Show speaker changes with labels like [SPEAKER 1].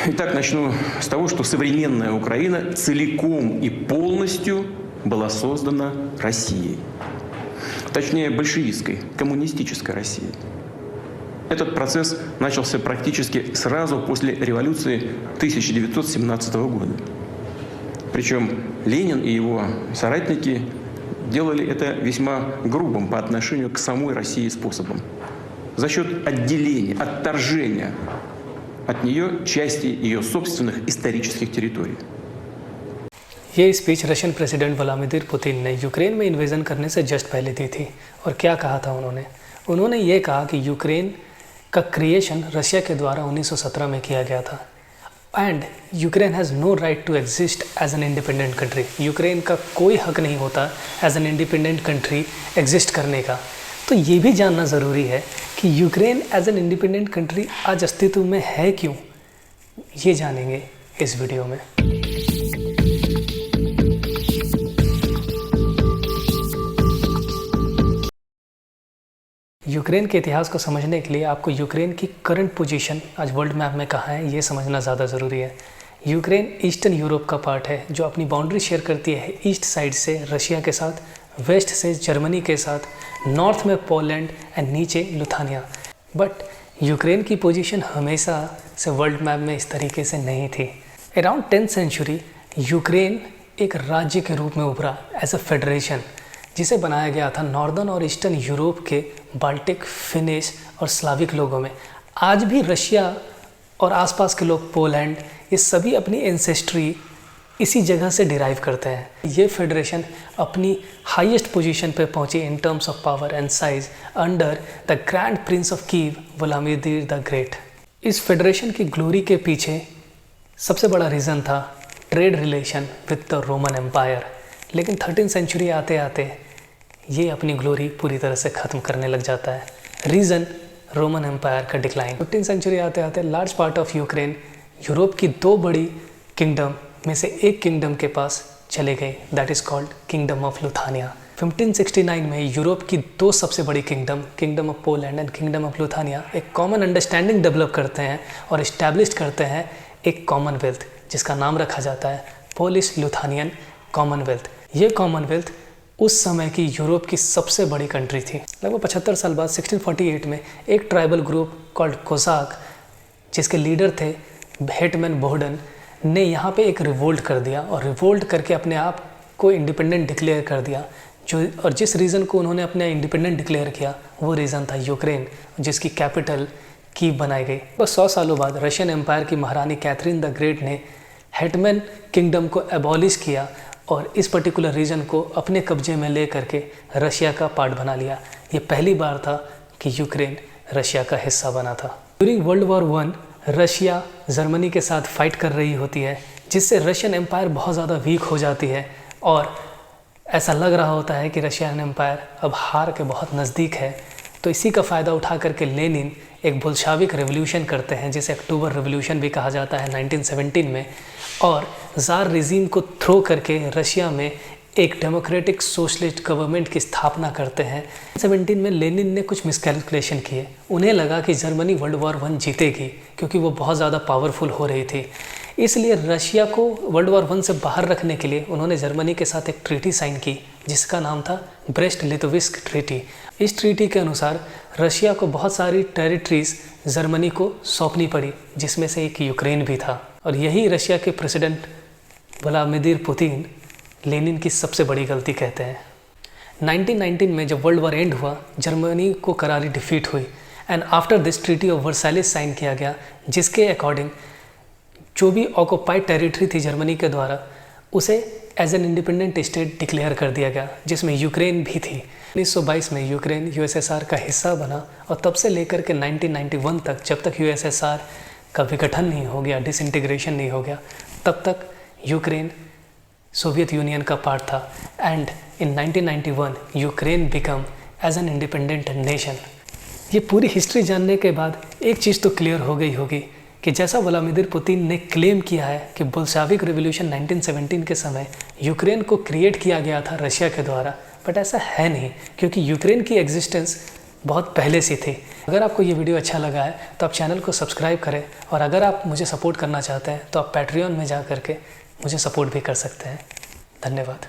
[SPEAKER 1] Итак, начну с того, что современная Украина целиком и полностью была создана Россией. Точнее, большевистской, коммунистической Россией. Этот процесс начался практически сразу после революции 1917 года. Причем Ленин и его соратники делали это весьма грубым по отношению к самой России способом. За счет отделения, отторжения от нее части ее собственных исторических территорий.
[SPEAKER 2] ये speech Russian president Vladimir Putin ने Ukraine में इन्वेजन करने से जस्ट पहले दी थी। और क्या कहा था उन्होंने ये कहा कि यूक्रेन का क्रिएशन रशिया के द्वारा 1917 में किया गया था and Ukraine has no right to exist as an independent country. Ukraine का कोई हक नहीं होता एज एन इंडिपेंडेंट कंट्री एग्जिस्ट करने का। तो ये भी जानना ज़रूरी है कि Ukraine as an independent country आज अस्तित्व में है क्यों, ये जानेंगे इस वीडियो में। यूक्रेन के इतिहास को समझने के लिए आपको यूक्रेन की करंट पोजीशन आज वर्ल्ड मैप में कहाँ है ये समझना ज़्यादा ज़रूरी है। यूक्रेन ईस्टर्न यूरोप का पार्ट है जो अपनी बाउंड्री शेयर करती है ईस्ट साइड से रशिया के साथ, वेस्ट से जर्मनी के साथ, नॉर्थ में पोलैंड एंड नीचे लुथानिया। बट यूक्रेन की पोजीशन हमेशा से वर्ल्ड मैप में इस तरीके से नहीं थी। अराउंड 10th सेंचुरी यूक्रेन एक राज्य के रूप में उभरा एज अ फेडरेशन, जिसे बनाया गया था नॉर्दर्न और ईस्टर्न यूरोप के बाल्टिक, फिनिश और स्लाविक लोगों में। आज भी रशिया और आसपास के लोग, पोलैंड, ये सभी अपनी एंसेस्ट्री इसी जगह से डिराइव करते हैं। ये फेडरेशन अपनी हाईएस्ट पोजीशन पे पहुंची in terms of power and size under the grand prince of Kyiv Vladimir the great. इस फेडरेशन की ग्लोरी के पीछे सबसे बड़ा रीज़न था trade relation with the Roman empire. लेकिन 13th सेंचुरी आते आते ये अपनी ग्लोरी पूरी तरह से ख़त्म करने लग जाता है। रीज़न रोमन एम्पायर का डिक्लाइन। 15th सेंचुरी आते आते large part of Ukraine Europe की दो बड़ी किंगडम में से एक किंगडम के पास चले गए, that is called kingdom of Lithuania. 1569 में यूरोप की दो सबसे बड़ी kingdom of Poland and kingdom of Lithuania एक कॉमन अंडरस्टैंडिंग डेवलप करते हैं और इस्टेब्लिश करते हैं एक कॉमनवेल्थ, जिसका नाम रखा जाता है पोलिश लुथानियन कॉमनवेल्थ। ये कॉमनवेल्थ उस समय की यूरोप की सबसे बड़ी कंट्री थी। लगभग 75 साल बाद 1648 में एक ट्राइबल ग्रुप कॉल्ड कोसाक, जिसके लीडर थे हेटमैन बोहडन, ने यहाँ पे एक रिवोल्ट कर दिया और रिवोल्ट करके अपने आप को इंडिपेंडेंट डिक्लेयर कर दिया। और जिस रीजन को उन्होंने अपने इंडिपेंडेंट डिक्लेयर किया वो रीज़न था यूक्रेन, जिसकी कैपिटल कीव बनाई गई। बस 100 सालों बाद रशियन एम्पायर की महारानी कैथरीन द ग्रेट ने हेटमैन किंगडम को एबॉलिश किया और इस पर्टिकुलर रीजन को अपने कब्जे में ले करके रशिया का पार्ट बना लिया। ये पहली बार था कि यूक्रेन रशिया का हिस्सा बना था। During world war 1 Russia Germany के साथ फाइट कर रही होती है, जिससे रशियन एम्पायर बहुत ज़्यादा वीक हो जाती है और ऐसा लग रहा होता है कि रशियन एम्पायर अब हार के बहुत नज़दीक है। तो इसी का फ़ायदा उठा करके लेनिन एक बोल्शाविक रेवोल्यूशन करते हैं, जिसे अक्टूबर रेवोल्यूशन भी कहा जाता है 1917 में, और ज़ार रिजीम को थ्रो करके रशिया में एक डेमोक्रेटिक सोशलिस्ट गवर्नमेंट की स्थापना करते हैं। 17 में लेनिन ने कुछ मिसकैलकुलेशन किए। उन्हें लगा कि जर्मनी वर्ल्ड वॉर 1 जीतेगी क्योंकि वो बहुत ज़्यादा पावरफुल हो रही थी। इसलिए रशिया को वर्ल्ड वॉर 1 से बाहर रखने के लिए उन्होंने जर्मनी के साथ एक ट्रीटी साइन की, जिसका नाम था ब्रेस्ट लिटोविस्क ट्रीटी। इस ट्रीटी के अनुसार रशिया को बहुत सारी टेरिटरीज जर्मनी को सौंपनी पड़ी, जिसमें से एक यूक्रेन भी था। और यही रशिया के प्रेसिडेंट व्लादिमीर पुतिन लेनिन की सबसे बड़ी गलती कहते हैं। 1919 में जब वर्ल्ड वॉर एंड हुआ, जर्मनी को करारी डिफीट हुई and after this treaty of Versailles sign किया गया, जिसके अकॉर्डिंग जो भी ऑक्युपाइड टेरिटरी थी जर्मनी के द्वारा उसे as an independent state declare कर दिया गया, जिसमें यूक्रेन भी थी। 1922 में यूक्रेन यूएसएसआर का हिस्सा बना और तब से लेकर के 1991 तक, जब तक यूएसएसआर का विघटन नहीं हो गया, डिसइंटीग्रेशन नहीं हो गया, तब तक यूक्रेन सोवियत यूनियन का पार्ट था। And in 1991 Ukraine become as an independent nation. ये पूरी हिस्ट्री जानने के बाद एक चीज़ तो क्लियर हो गई होगी कि जैसा व्लादिमीर पुतिन ने क्लेम किया है कि बोल्शाविक रिवॉल्यूशन 1917 के समय यूक्रेन को क्रिएट किया गया था रशिया के द्वारा, बट ऐसा है नहीं, क्योंकि यूक्रेन की एग्जिस्टेंस बहुत पहले से थी। अगर आपको ये वीडियो अच्छा लगा है तो आप चैनल को सब्सक्राइब करें, और अगर आप मुझे सपोर्ट करना चाहते हैं तो आप पैट्रियन में जा करके मुझे सपोर्ट भी कर सकते हैं। धन्यवाद।